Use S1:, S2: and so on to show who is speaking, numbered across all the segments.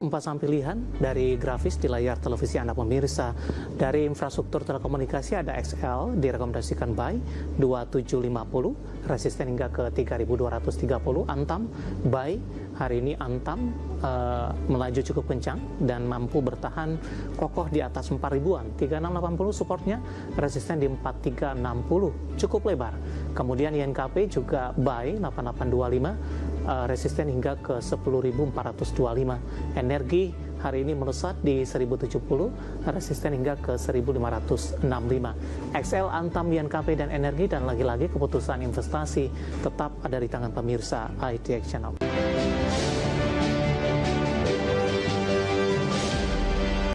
S1: Empat saham pilihan dari grafis di layar televisi Anda pemirsa. Dari infrastruktur telekomunikasi ada XL direkomendasikan buy 2750, resisten hingga ke 3230. Antam buy, hari ini Antam melaju cukup kencang dan mampu bertahan kokoh di atas 4000-an. 3680 supportnya, resisten di 4360, cukup lebar. Kemudian INKP juga buy 8825, resisten hingga ke 10.425. Energi hari ini melesat di 1070, resisten hingga ke 1565. XL, Antam, INKP, dan Energi, dan lagi-lagi keputusan investasi tetap ada di tangan pemirsa IDX Channel.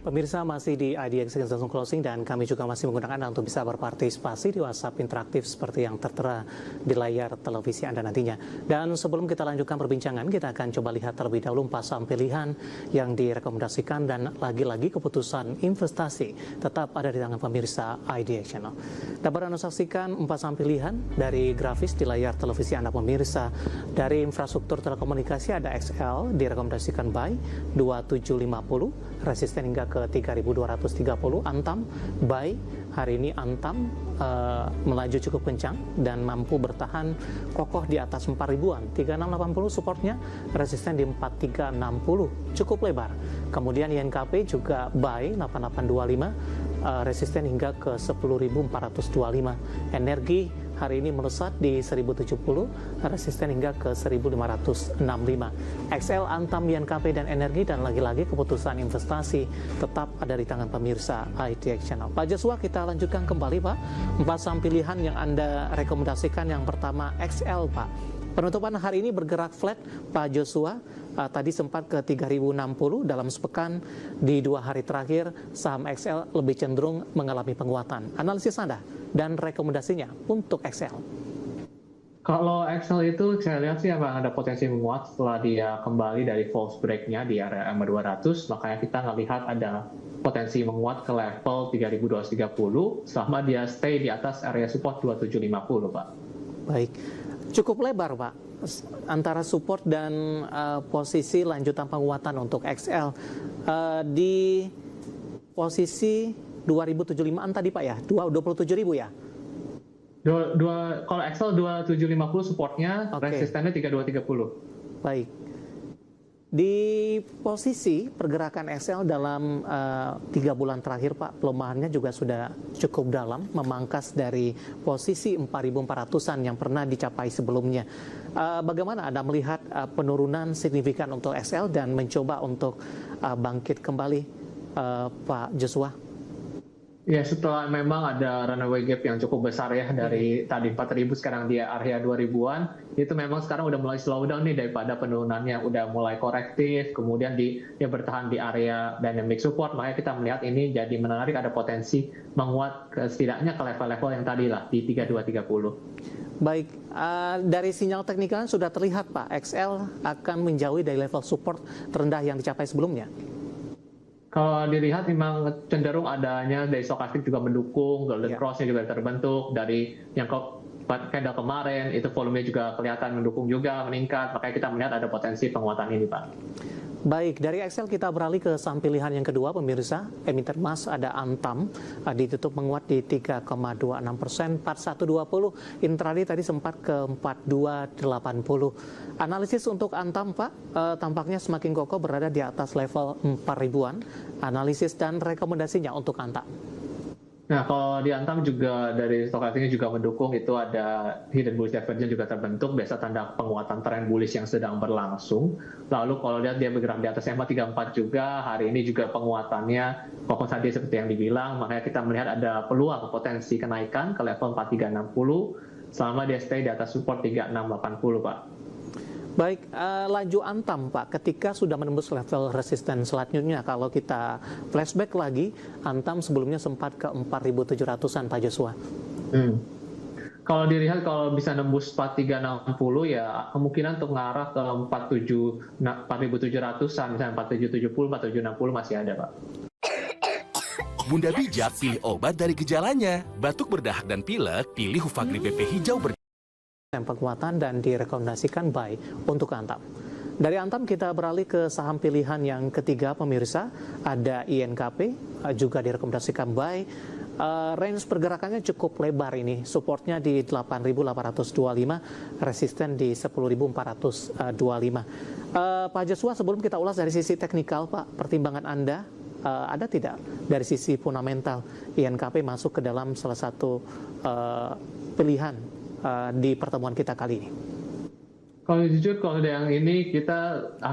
S1: Pemirsa masih di IDX langsung closing, dan kami juga masih menggunakan Anda untuk bisa berpartisipasi di WhatsApp interaktif seperti yang tertera di layar televisi Anda nantinya. Dan sebelum kita lanjutkan perbincangan, kita akan coba lihat terlebih dahulu 4 saham pilihan yang direkomendasikan, dan lagi-lagi keputusan investasi tetap ada di tangan pemirsa IDX Channel. Dapat Anda saksikan 4 saham pilihan dari grafis di layar televisi Anda pemirsa. Dari infrastruktur telekomunikasi ada XL direkomendasikan buy 2750, resisten hingga ke 3230. Antam buy, hari ini Antam melaju cukup kencang dan mampu bertahan kokoh di atas 4000-an. 3680 supportnya, resisten di 4360, cukup lebar. Kemudian INKP juga buy 8825, resisten hingga ke 10.425. Energi hari ini melesat di 1070, resisten hingga ke 1565. XL, Antam, INKP, dan Energi, dan lagi-lagi keputusan investasi tetap ada di tangan pemirsa IDX Channel. Pak Joshua, kita lanjutkan kembali Pak. 4 saham pilihan yang Anda rekomendasikan, yang pertama XL Pak. Penutupan hari ini bergerak flat Pak Joshua. Tadi sempat ke 3060 dalam sepekan. Di 2 hari terakhir saham XL lebih cenderung mengalami penguatan. Analisis Anda dan rekomendasinya untuk XL.
S2: Kalau XL itu saya lihat sih ada potensi menguat setelah dia kembali dari false break-nya di area MA200. Makanya kita ngelihat ada potensi menguat ke level 3230 selama dia stay di atas area support 2750 Pak.
S1: Baik. Cukup lebar Pak antara support dan posisi lanjutan penguatan untuk XL. Di posisi 2075-an tadi Pak ya, 27.000 ya?
S2: Kalau XL 2750 supportnya, resistennya 3230.
S1: Baik. Di posisi pergerakan XL dalam 3 bulan terakhir Pak, pelemahannya juga sudah cukup dalam, memangkas dari posisi 4.400-an yang pernah dicapai sebelumnya. Bagaimana Anda melihat penurunan signifikan untuk XL dan mencoba untuk bangkit kembali, Pak Joshua?
S2: Ya, setelah memang ada runaway gap yang cukup besar ya, dari tadi 4.000 sekarang di area 2.000-an, itu memang sekarang udah mulai slow down nih daripada penurunannya udah mulai korektif, kemudian dia bertahan di area dynamic support. Makanya kita melihat ini jadi menarik, ada potensi menguat setidaknya ke level-level yang tadi lah di 3230.
S1: Baik, dari sinyal teknikal sudah terlihat Pak, XL akan menjauhi dari level support terendah yang dicapai sebelumnya.
S2: Kalau dilihat memang cenderung adanya dari stokastik juga mendukung, golden cross-nya juga terbentuk, dari yang candle kemarin itu volumenya juga kelihatan mendukung juga, meningkat, makanya kita melihat ada potensi penguatan ini Pak.
S1: Baik, dari XL kita beralih ke saham pilihan yang kedua pemirsa. Emiten emas ada Antam, ditutup menguat di 3,26%, 4120. Intraday tadi sempat ke 4280. Analisis untuk Antam Pak, tampaknya semakin kokoh berada di atas level 4000-an. Analisis dan rekomendasinya untuk Antam.
S2: Nah, kalau di Antam juga dari stokastiknya juga mendukung, itu ada hidden bullish divergence juga terbentuk, biasa tanda penguatan tren bullish yang sedang berlangsung. Lalu kalau lihat dia bergerak di atas MA34 juga, hari ini juga penguatannya kokoh tadi seperti yang dibilang, makanya kita melihat ada peluang potensi kenaikan ke level 4360 selama dia stay di atas support 3680 Pak.
S1: Baik, laju Antam Pak, ketika sudah menembus level resisten selanjutnya, kalau kita flashback lagi, Antam sebelumnya sempat ke 4.700-an Pak Joshua.
S2: Kalau dilihat kalau bisa nembus 4360 ya kemungkinan untuk ngarah ke 4.700-an, misalnya 4770, 4760 masih ada Pak.
S3: Bunda bijak pilih obat dari gejalanya. Batuk berdahak dan pilek, pilih Hufagri BP hijau
S1: Penguatan dan direkomendasikan buy untuk Antam. Dari Antam kita beralih ke saham pilihan yang ketiga pemirsa, ada INKP, juga direkomendasikan buy. Range pergerakannya cukup lebar ini, supportnya di 8.825, resisten di 10.425. Pak Joshua, sebelum kita ulas dari sisi teknikal Pak, pertimbangan Anda ada tidak dari sisi fundamental INKP masuk ke dalam salah satu pilihan di pertemuan kita kali ini?
S2: Kalau jujur, kalau yang ini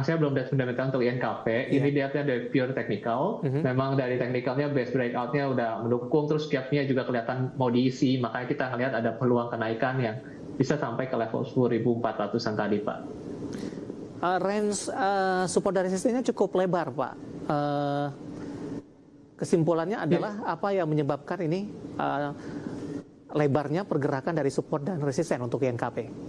S2: saya belum lihat fundamental untuk INKP. Ini lihatnya dari pure technical. Memang dari technicalnya base breakout-nya udah mendukung, terus gap-nya juga kelihatan mau diisi. Makanya kita ngelihat ada peluang kenaikan yang bisa sampai ke level 10.400-an tadi, Pak.
S1: Range support dan resistennya cukup lebar, Pak. Kesimpulannya adalah apa yang menyebabkan ini lebarnya pergerakan dari support dan resisten untuk INKP?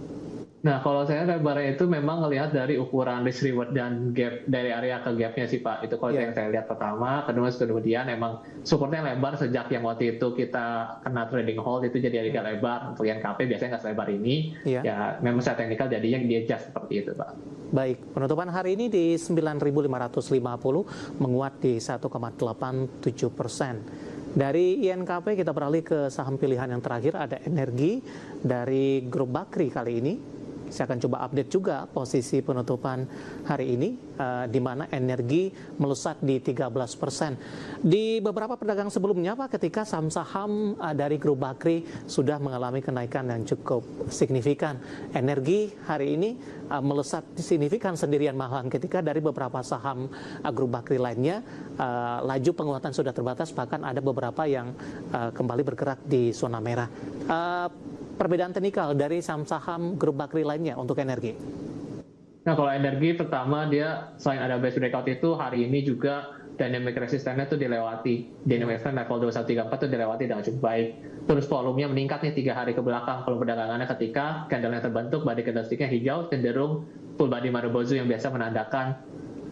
S2: Nah, kalau saya lebarnya itu memang ngelihat dari ukuran risk reward dan gap dari area ke gapnya sih Pak. Itu kalau yang saya lihat pertama, kemudian emang supportnya lebar sejak yang waktu itu kita kena trading hold itu jadi agak lebar. Untuk INKP biasanya nggak selebar ini. Ya memang secara teknikal jadinya dia adjust seperti itu Pak.
S1: Baik, penutupan hari ini di 9.550 menguat di 1,87%. Dari INKP kita beralih ke saham pilihan yang terakhir, ada energi dari grup Bakri kali ini. Saya akan coba update juga posisi penutupan hari ini, di mana energi melesat di 13%. Di beberapa perdagangan sebelumnya Pak, ketika saham-saham dari grup Bakri sudah mengalami kenaikan yang cukup signifikan, energi hari ini melesat signifikan sendirian malahan ketika dari beberapa saham grup Bakri lainnya laju penguatan sudah terbatas, bahkan ada beberapa yang kembali bergerak di zona merah. Perbedaan teknikal dari saham-saham grup Bakri lainnya untuk energi?
S2: Nah, kalau energi pertama dia selain ada base breakout itu hari ini juga dynamic resistennya itu dilewati. Dynamic resistance level 2134 itu dilewati dengan cukup baik. Terus volumenya meningkat nih 3 hari ke belakang. Kalau perdagangannya ketika candle yang terbentuk, body candlestick-nya hijau, cenderung full body Marubozu yang biasa menandakan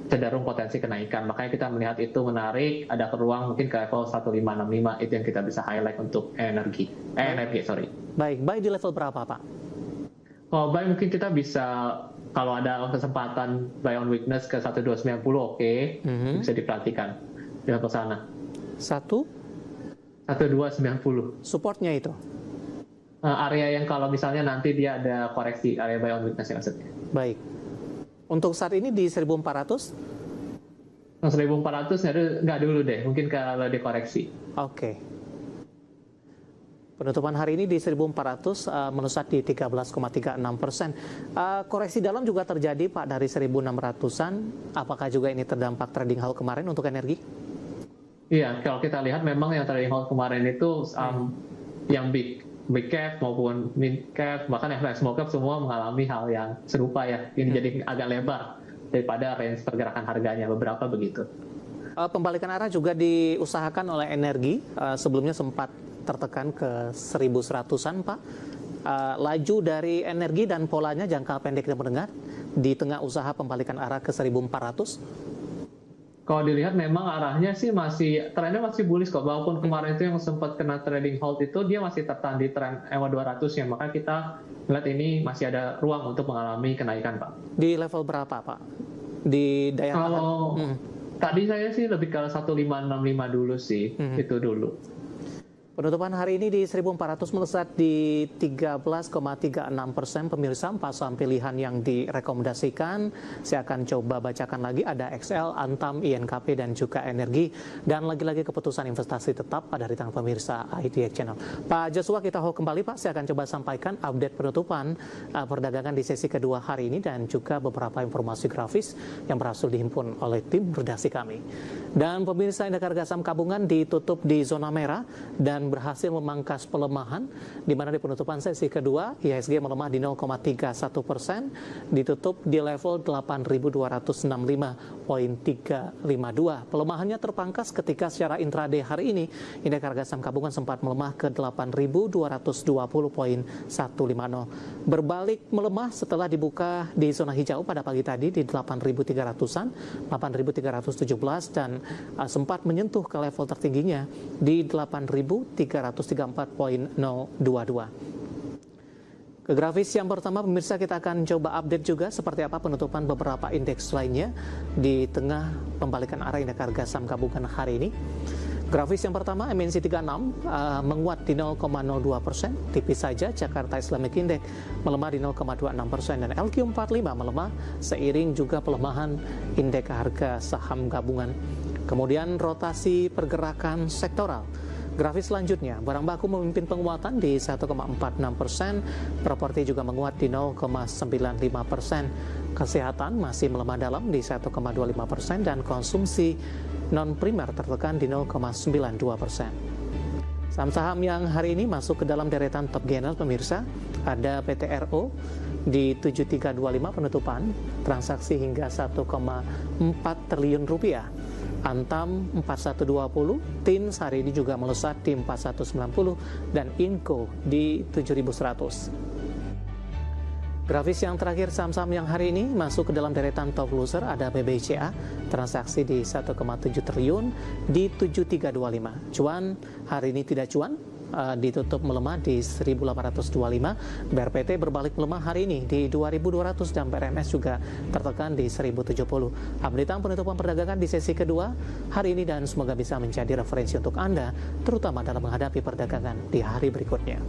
S2: cenderung potensi kenaikan. Makanya kita melihat itu menarik, ada peluang mungkin ke level 1565, itu yang kita bisa highlight untuk energi.
S1: Baik, buy di level berapa Pak?
S2: Kalau buy mungkin kita bisa, kalau ada kesempatan buy on weakness ke 1290 bisa diperhatikan di level sana. 1290.
S1: Supportnya itu?
S2: Area yang kalau misalnya nanti dia ada koreksi, area buy on weakness maksudnya.
S1: Baik. Untuk saat ini di 1400?
S2: 1400 nggak dulu deh, mungkin kalau dikoreksi.
S1: Oke. Penutupan hari ini di 1400 melesat di 13,36%. Koreksi dalam juga terjadi Pak dari 1600-an. Apakah juga ini terdampak trading halt kemarin untuk energi?
S2: Iya, kalau kita lihat memang yang trading halt kemarin itu yang big cap maupun mid cap, bahkan yang small cap semua mengalami hal yang serupa ya. Ini jadi agak lebar daripada range pergerakan harganya, beberapa begitu.
S1: Pembalikan arah juga diusahakan oleh energi, sebelumnya sempat tertekan ke 1100-an Pak. Laju dari energi dan polanya jangka pendek dan menengah di tengah usaha pembalikan arah ke 1400.
S2: Kalau dilihat memang arahnya sih trennya masih bullish kok, walaupun kemarin itu yang sempat kena trading halt itu dia masih tertahan di tren EMA 200 ya, maka kita melihat ini masih ada ruang untuk mengalami kenaikan Pak.
S1: Di level berapa Pak? Di daya tahan?
S2: Kalau tadi saya sih lebih ke 1565 dulu sih, itu dulu.
S1: Penutupan hari ini di 1400 melesat di 13,36%. Pemirsa, 4 saham pilihan yang direkomendasikan. Saya akan coba bacakan lagi. Ada XL, Antam, INKP, dan juga energi. Dan lagi-lagi keputusan investasi tetap pada tangan pemirsa IDX Channel. Pak Joshua, kita hold kembali Pak. Saya akan coba sampaikan update penutupan perdagangan di sesi kedua hari ini dan juga beberapa informasi grafis yang berhasil dihimpun oleh tim redaksi kami. Dan pemirsa, indeks harga saham gabungan ditutup di zona merah dan berhasil memangkas pelemahan, di mana di penutupan sesi kedua IHSG melemah di 0,31%, ditutup di level 8.265.352. Pelemahannya terpangkas ketika secara intraday hari ini indeks harga saham gabungan sempat melemah ke 8.220.150. Berbalik melemah setelah dibuka di zona hijau pada pagi tadi di 8.300-an, 8.317 dan sempat menyentuh ke level tertingginya di 8.334.022. Ke grafis yang pertama, pemirsa, kita akan coba update juga seperti apa penutupan beberapa indeks lainnya di tengah pembalikan arah indeks harga saham gabungan hari ini. Grafis yang pertama, MNC 36 menguat di 0,02%, tipis saja. Jakarta Islamic Index melemah di 0,26% dan LQ45 melemah seiring juga pelemahan indeks harga saham gabungan. Kemudian rotasi pergerakan sektoral. Grafis selanjutnya, barang baku memimpin penguatan di 1,46%, properti juga menguat di 0,95%, kesehatan masih melemah dalam di 1,25% dan konsumsi non-primer tertekan di 0,92%. Saham-saham yang hari ini masuk ke dalam deretan top gainer, pemirsa, ada PTRO di 7325 penutupan, transaksi hingga 1,4 triliun rupiah. Antam 4120, TINS hari ini juga melesat di 4190 dan Inco di 7100. Grafis yang terakhir, saham-saham yang hari ini masuk ke dalam deretan top loser ada BBCA, transaksi di 1,7 triliun di 7325. Cuan hari ini tidak cuan, ditutup melemah di 1825. BRPT berbalik melemah hari ini di 2200 dan PRMS juga tertekan di 1070. Updatean penutupan perdagangan di sesi kedua hari ini dan semoga bisa menjadi referensi untuk Anda terutama dalam menghadapi perdagangan di hari berikutnya.